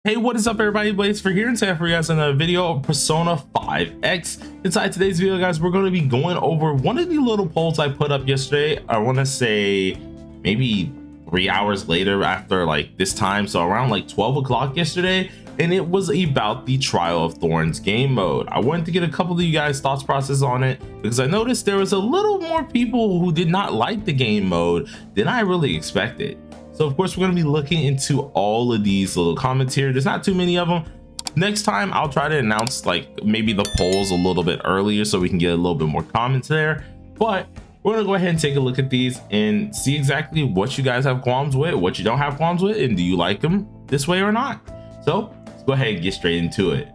Hey, what is up everybody? Blaze for here and today for you guys another video of Persona 5X. Inside today's video, guys, we're going to be going over one of the little polls I put up yesterday. I want to say maybe 3 hours later after like this time, so around like 12 o'clock yesterday, and it was about the Trial of Thorns game mode. I wanted to get a couple of you guys' thoughts process on it because I noticed there was a little more people who did not like the game mode than I really expected. So of course, we're going to be looking into all of these little comments here. There's not too many of them. Next time, I'll try to announce like maybe the polls a little bit earlier so we can get a little bit more comments there. But we're going to go ahead and take a look at these and see exactly what you guys have qualms with, what you don't have qualms with, and do you like them this way or not? So let's go ahead and get straight into it.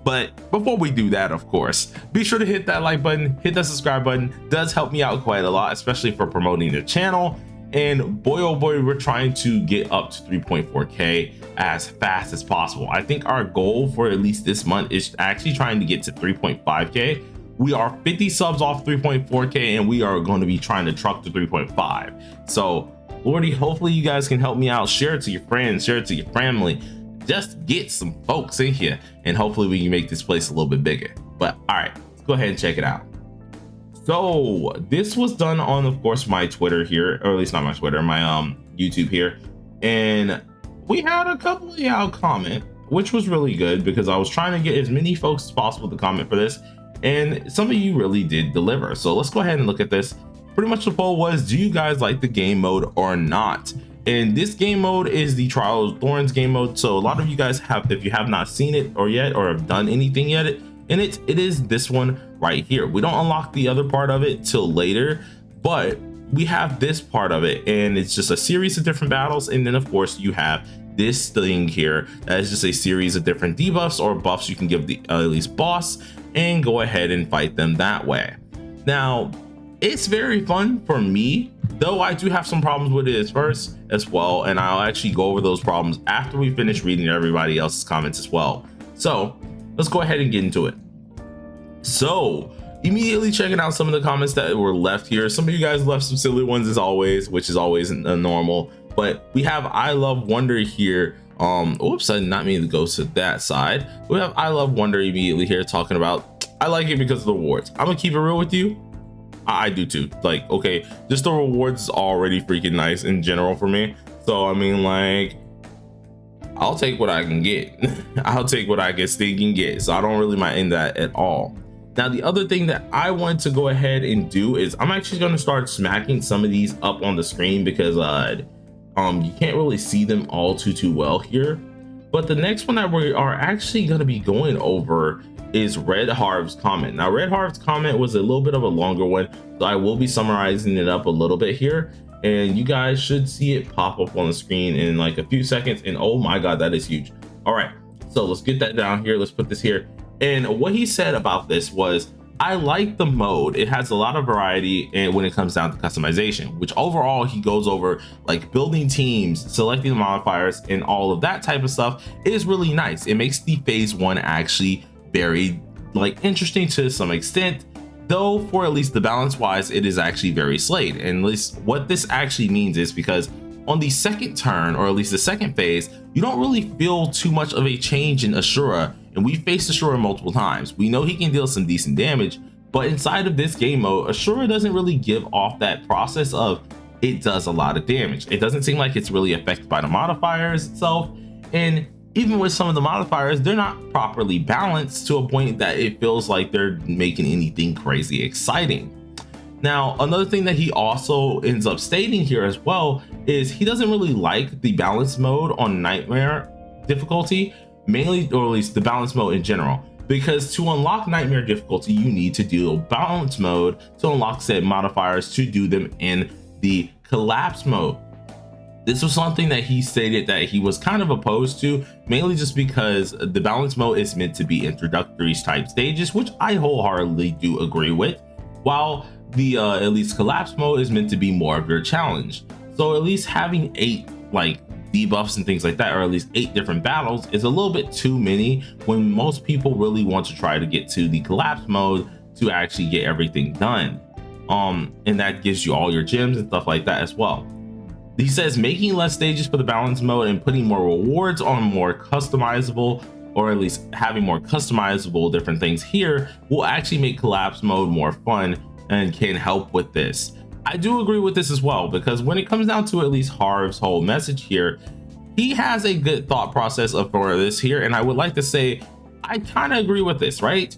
But before we do that, of course, be sure to hit that like button, hit that subscribe button. It does help me out quite a lot, especially for promoting the channel. And boy, oh boy, we're trying to get up to 3.4K as fast as possible. I think our goal for at least this month is actually trying to get to 3.5K. We are 50 subs off 3.4K and we are going to be trying to truck to 3.5. So Lordy, hopefully you guys can help me out. Share it to your friends, share it to your family. Just get some folks in here and hopefully we can make this place a little bit bigger. But all right, let's go ahead and check it out. So this was done on, of course, my Twitter here, or at least not my Twitter, my YouTube here, and we had a couple of y'all comment, which was really good because I was trying to get as many folks as possible to comment for this, and some of you really did deliver. So let's go ahead and look at this. Pretty much the poll was, do you guys like the game mode or not? And this game mode is the Trial of Thorns game mode. So a lot of you guys have, if you have not seen it or yet or have done anything yet, and it is this one right here. We don't unlock the other part of it till later, but we have this part of it, and it's just a series of different battles. And then of course you have this thing here that is just a series of different debuffs or buffs you can give the at least boss and go ahead and fight them that way. Now it's very fun for me, though I do have some problems with it at first as well, and I'll actually go over those problems after we finish reading everybody else's comments as well. So let's go ahead and get into it. So immediately checking out some of the comments that were left here. Some of you guys left some silly ones as always, which is always normal, but we have I Love Wonder here. Oops, I did not mean to go to that side. We have I Love Wonder immediately here talking about, I like it because of the rewards. I'm gonna keep it real with you. I do too. Like, okay, just the rewards is already freaking nice in general for me. So I mean, like, I'll take what I can get. I'll take what I can stinking get. So I don't really mind that at all. Now, the other thing that I want to go ahead and do is I'm actually going to start smacking some of these up on the screen because you can't really see them all too well here. But the next one that we are actually going to be going over is Red Harv's comment. Now, Red Harv's comment was a little bit of a longer one, so I will be summarizing it up a little bit here. And you guys should see it pop up on the screen in like a few seconds. And oh my God, that is huge. All right, so let's get that down here. Let's put this here. And what he said about this was, I like the mode. It has a lot of variety and when it comes down to customization, which overall he goes over like building teams, selecting the modifiers and all of that type of stuff. It is really nice. It makes the phase one actually very like interesting to some extent, though for at least the balance wise, it is actually very slayed. And at least what this actually means is because on the second turn, or at least the second phase, you don't really feel too much of a change in Ashura. And we faced Ashura multiple times. We know he can deal some decent damage, but inside of this game mode, Ashura doesn't really give off that process of it does a lot of damage. It doesn't seem like it's really affected by the modifiers itself. And even with some of the modifiers, they're not properly balanced to a point that it feels like they're making anything crazy exciting. Now, another thing that he also ends up stating here as well is he doesn't really like the balance mode on Nightmare difficulty, mainly, or at least the balance mode in general, because to unlock Nightmare difficulty, you need to do balance mode to unlock said modifiers to do them in the collapse mode. This was something that he stated that he was kind of opposed to, mainly just because the balance mode is meant to be introductory type stages, which I wholeheartedly do agree with, while the at least collapse mode is meant to be more of your challenge. So at least having 8 like debuffs and things like that, or at least 8 different battles, is a little bit too many when most people really want to try to get to the collapse mode to actually get everything done. And that gives you all your gems and stuff like that as well. He says making less stages for the balance mode and putting more rewards on more customizable, or at least having more customizable different things here, will actually make collapse mode more fun and can help with this. I do agree with this as well, because when it comes down to at least Harv's whole message here, he has a good thought process for this here, and I would like to say I kind of agree with this, right?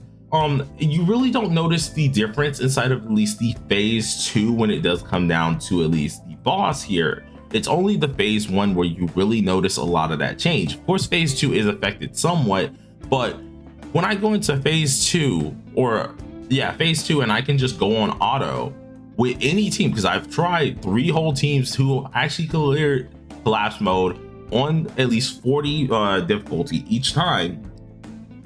You really don't notice the difference inside of at least the phase 2 when it does come down to at least the boss here. It's only the phase 1 where you really notice a lot of that change. Of course, phase 2 is affected somewhat, but when I go into phase 2, phase 2, and I can just go on auto with any team, because I've tried 3 whole teams who actually cleared collapse mode on at least 40 difficulty each time.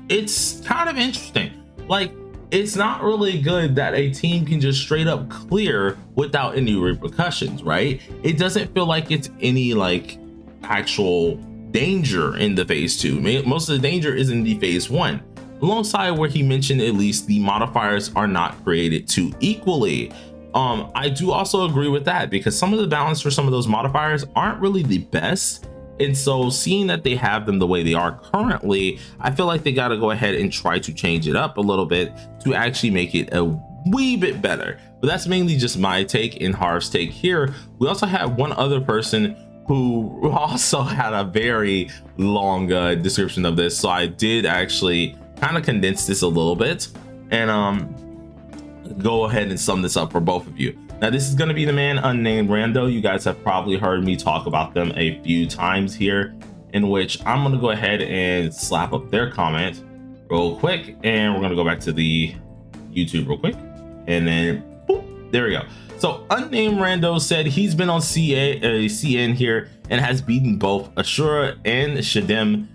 It's kind of interesting. Like, it's not really good that a team can just straight up clear without any repercussions, right? It doesn't feel like it's any like actual danger in the phase 2. Most of the danger is in the phase 1, alongside where he mentioned at least the modifiers are not created too equally. I do also agree with that, because some of the balance for some of those modifiers aren't really the best. And so seeing that they have them the way they are currently, I feel like they got to go ahead and try to change it up a little bit to actually make it a wee bit better. But that's mainly just my take and Harv's take here. We also have one other person who also had a very long description of this. So I did actually kind of condense this a little bit and go ahead and sum this up for both of you. Now, this is going to be the man unnamed Rando. You guys have probably heard me talk about them a few times here, in which I'm going to go ahead and slap up their comment real quick. And we're going to go back to the YouTube real quick. And then, boop, there we go. So unnamed Rando said he's been on CN here and has beaten both Ashura and Shadim.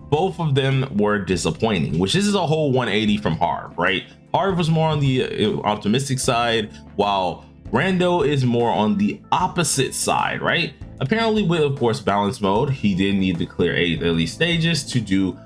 Both of them were disappointing, which this is a whole 180 from Harv, right? Harv was more on the optimistic side, while Rando is more on the opposite side, right? Apparently, with of course balance mode, he did need to clear 8 early stages to do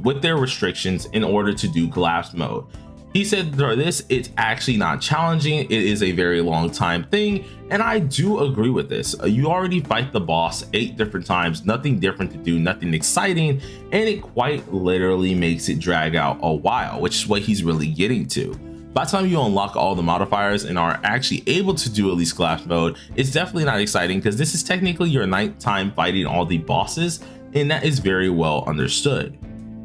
with their restrictions in order to do collapse mode. He said for this, it's actually not challenging. It is a very long time thing, and I do agree with this. You already fight the boss 8 different times, nothing different to do, nothing exciting, and it quite literally makes it drag out a while, which is what he's really getting to. By the time you unlock all the modifiers and are actually able to do at least collapse mode, it's definitely not exciting, because this is technically your 9th time fighting all the bosses, and that is very well understood.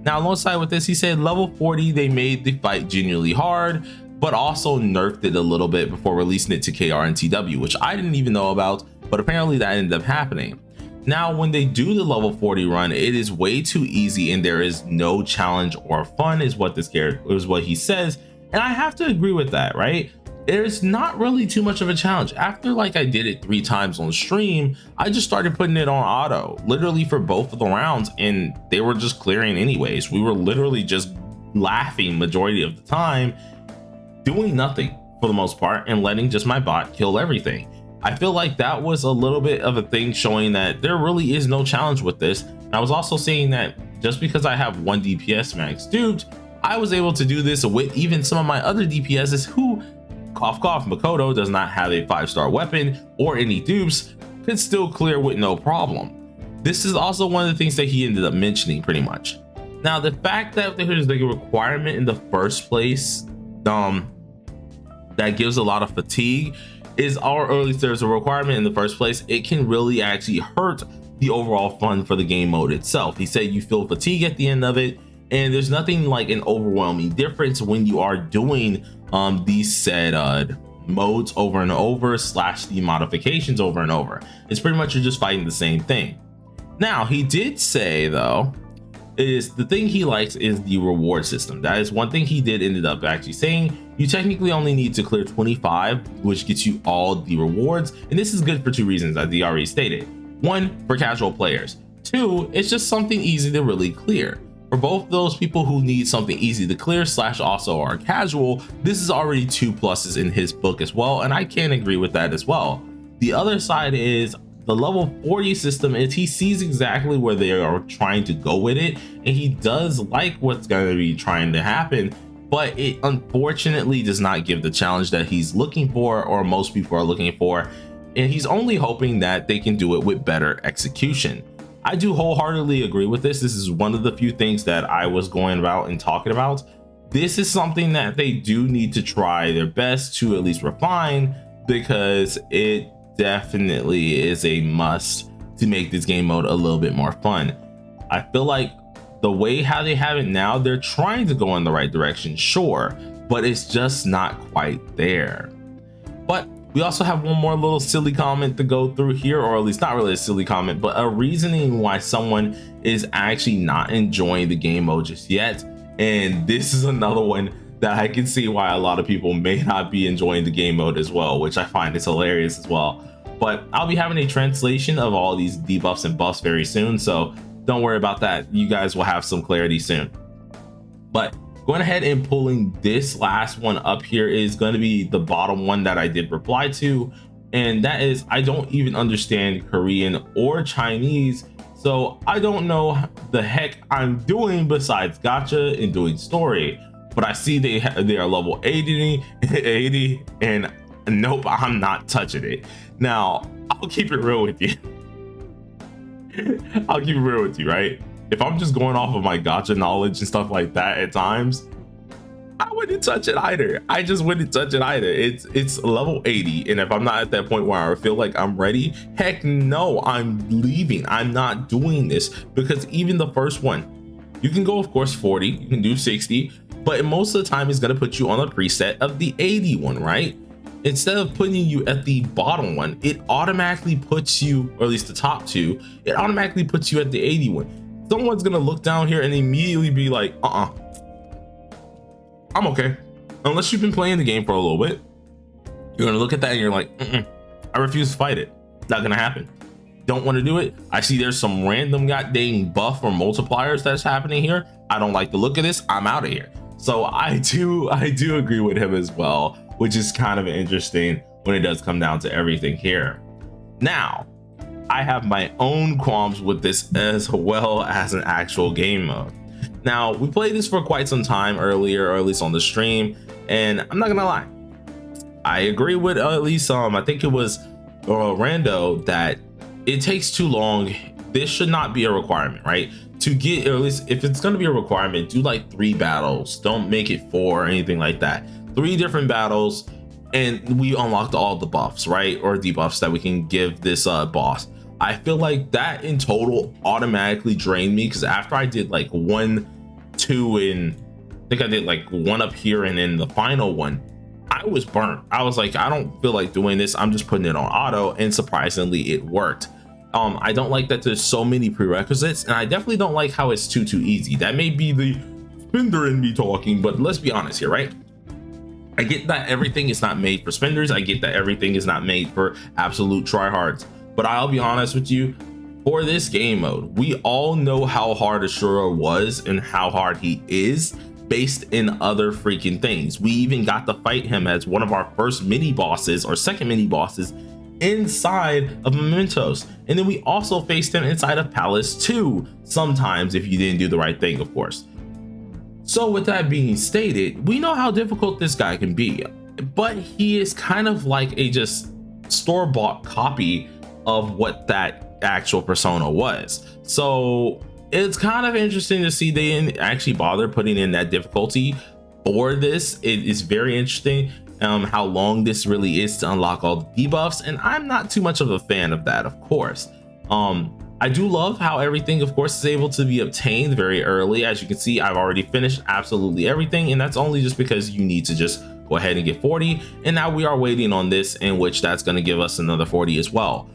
Now, alongside with this, he said level 40, they made the fight genuinely hard, but also nerfed it a little bit before releasing it to KR and TW, which I didn't even know about, but apparently that ended up happening. Now, when they do the level 40 run, it is way too easy and there is no challenge or fun, is what he says. And I have to agree with that, right? There's not really too much of a challenge. After like I did it 3 times on stream, I just started putting it on auto, literally for both of the rounds, and they were just clearing anyways. We were literally just laughing majority of the time, doing nothing for the most part, and letting just my bot kill everything. I feel like that was a little bit of a thing showing that there really is no challenge with this. And I was also saying that just because I have 1 DPS max duped, I was able to do this with even some of my other DPSs who, cough cough, Makoto does not have a 5-star weapon or any dupes, could still clear with no problem. This is also one of the things that he ended up mentioning pretty much. Now, the fact that there's the requirement in the first place that gives a lot of fatigue is, or at least there's a requirement in the first place, it can really actually hurt the overall fun for the game mode itself. He said you feel fatigue at the end of it, and there's nothing like an overwhelming difference when you are doing these said modes over and over / the modifications over and over. It's pretty much you're just fighting the same thing. Now, he did say though, is the thing he likes is the reward system. That is one thing he did ended up actually saying. You technically only need to clear 25, which gets you all the rewards, and this is good for 2 reasons, as he already stated. 1, for casual players. 2, it's just something easy to really clear. For both those people who need something easy to clear / also are casual, this is already 2 pluses in his book as well, and I can agree with that as well. The other side is the level 40 system is he sees exactly where they are trying to go with it, and he does like what's going to be trying to happen, but it unfortunately does not give the challenge that he's looking for, or most people are looking for. and he's only hoping that they can do it with better execution. I do wholeheartedly agree with this. This is one of the few things that I was going about and talking about. This is something that they do need to try their best to at least refine, because it definitely is a must to make this game mode a little bit more fun. I feel like the way how they have it now, they're trying to go in the right direction, sure, but it's just not quite there. But we also have one more little silly comment to go through here, or at least not really a silly comment, but a reasoning why someone is actually not enjoying the game mode just yet. And this is another one that I can see why a lot of people may not be enjoying the game mode as well, which I find is hilarious as well. But I'll be having a translation of all these debuffs and buffs very soon, so don't worry about that. You guys will have some clarity soon. But going ahead and pulling this last one up here is going to be the bottom one that I did reply to, and that is, I don't even understand Korean or Chinese, so I don't know the heck I'm doing besides gacha and doing story. But I see they are level 80 and nope, I'm not touching it. Now I'll keep it real with you. I'll keep it real with you, right? If I'm just going off of my gacha knowledge and stuff like that at times, I wouldn't touch it either. I just wouldn't touch it either. It's level 80, and if I'm not at that point where I feel like I'm ready, heck no, I'm leaving. I'm not doing this, because even the first one, you can go of course 40, you can do 60, but most of the time it's going to put you on the preset of the 80 one, right? Instead of putting you at the bottom one, it automatically puts you, or at least the top two, it automatically puts you at the 80 one. Someone's gonna look down here and immediately be like, I'm okay. Unless you've been playing the game for a little bit, you're gonna look at that and you're like, I refuse to fight it. Not gonna happen. Don't want to do it. I see there's some random goddamn buff or multipliers that's happening here. I don't like the look of this. I'm out of here. So I do agree with him as well, which is kind of interesting when it does come down to everything here. Now, I have my own qualms with this as well as an actual game mode. Now, we played this for quite some time earlier, or at least on the stream, and I'm not gonna lie, I agree with at least I think it was Rando, that it takes too long. This should not be a requirement, right? To get, or at least if it's going to be a requirement, do like 3 battles. Don't make it 4 or anything like that. 3 different battles, and we unlocked all the buffs, right? Or debuffs that we can give this boss. I feel like that in total automatically drained me, because after I did like 1, 2, and I think I did like 1 up here, and then the final one, I was burnt. I was like, I don't feel like doing this. I'm just putting it on auto, and surprisingly it worked. I don't like that there's so many prerequisites, and I definitely don't like how it's too easy. That may be the spender in me talking, but let's be honest here, right? I get that everything is not made for spenders. I get that everything is not made for absolute tryhards, but I'll be honest with you, for this game mode, we all know how hard Ashura was and how hard he is based in other freaking things. We even got to fight him as one of our first mini bosses, or second mini bosses, inside of Mementos, and then we also faced him inside of Palace 2 sometimes if you didn't do the right thing, of course. So with that being stated, we know how difficult this guy can be, but he is kind of like a just store-bought copy of what that actual persona was. So it's kind of interesting to see they didn't actually bother putting in that difficulty for this. It is very interesting how long this really is to unlock all the debuffs, and I'm not too much of a fan of that, of course. I do love how everything, of course, is able to be obtained very early. As you can see, I've already finished absolutely everything, and that's only just because you need to just go ahead and get 40, and now we are waiting on this, in which that's going to give us another 40 as well.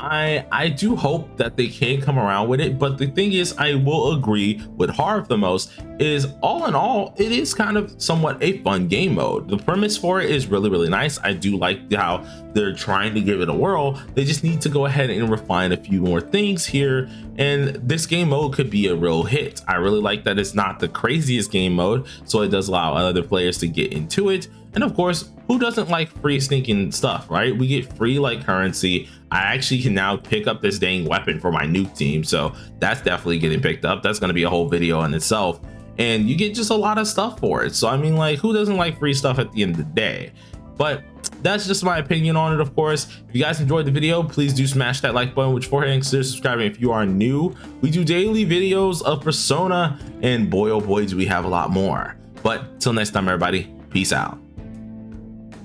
I do hope that they can come around with it, but the thing is, I will agree with Harv the most, is all in all, it is kind of somewhat a fun game mode. The premise for it is really nice. I do like how they're trying to give it a whirl. They just need to go ahead and refine a few more things here, and this game mode could be a real hit. I really like that it's not the craziest game mode, so it does allow other players to get into it. And of course, who doesn't like free sneaking stuff, right? We get free like currency. I actually can now pick up this dang weapon for my nuke team, so that's definitely getting picked up. That's going to be a whole video in itself, and you get just a lot of stuff for it. So I mean, like, who doesn't like free stuff at the end of the day? But that's just my opinion on it. Of course, if you guys enjoyed the video, please do smash that like button, which for and consider subscribing if you are new. We do daily videos of Persona, and boy oh boy do we have a lot more. But till next time, everybody, peace out.